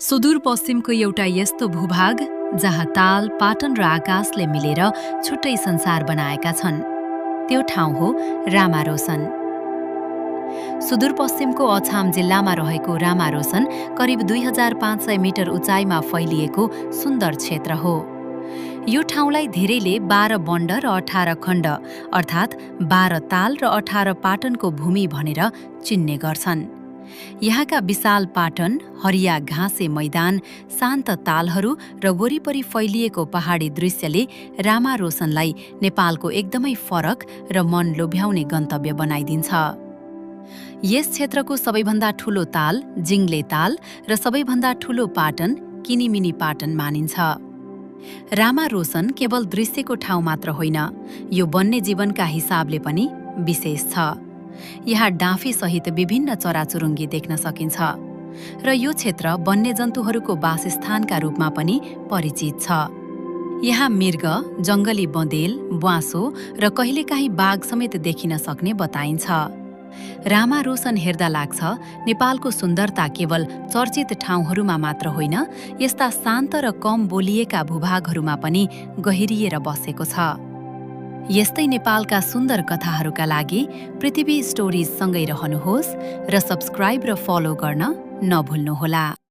सुदूरपश्चिमको एउटा यस्तो भूभाग जहाँ ताल, पाटन र आकाशले मिलेर छुट्टै संसार बनाएका छन्। त्यो ठाउँ हो रामारोसन। सुदूरपश्चिमको अछाम जिल्लामा रहेको रामारोसन करिब 2500 मिटर उचाइमा फैलिएको सुन्दर क्षेत्र हो। यो ठाउँलाई धेरैले 12 बण्ड र 18 खण्ड अर्थात् 12 ताल र 18 पाटनको भूमि भनेर चिन्ने गर्छन्। यहाँका विशाल पाटन, हरिया घाँसे मैदान, शान्त तालहरू र वरिपरि फैलिएको पहाडी दृश्यले रामारोसनलाई नेपालको एकदमै फरक र मन लोभ्याउने गन्तव्य बनाइदिन्छ। यस क्षेत्रको सबैभन्दा ठूलो ताल जिङ्ले ताल र सबैभन्दा ठूलो पाटन किनिमिनी पाटन मानिन्छ। रामारोसन केवल दृश्यको ठाउँ मात्र होइन, यो वन्यजीवनका हिसाबले पनि विशेष छ। यहाँ डाँफी सहित विभिन्न चराचुरुङ्गी देख्न सकिन्छ र यो क्षेत्र वन्यजन्तुहरूको वासस्थानका रूपमा पनि परिचित छ। यहाँ मृग, जङ्गली बँदेल, ब्वाँसो र कहिलेकाहीँ बाघ समेत देखिन सक्ने बताइन्छ। रामारोसन हेर्दा लाग्छ नेपालको सुन्दरता केवल चर्चित ठाउँहरूमा मात्र होइन, यस्ता शान्त र कम बोलिएका भूभागहरूमा पनि गहिरिएर बसेको छ। यस्तै नेपालका सुन्दर कथाहरूका लागि पृथ्वी स्टोरिज सँगै रहनुहोस् र सब्स्क्राइब र फलो गर्न नभुल्नुहोला।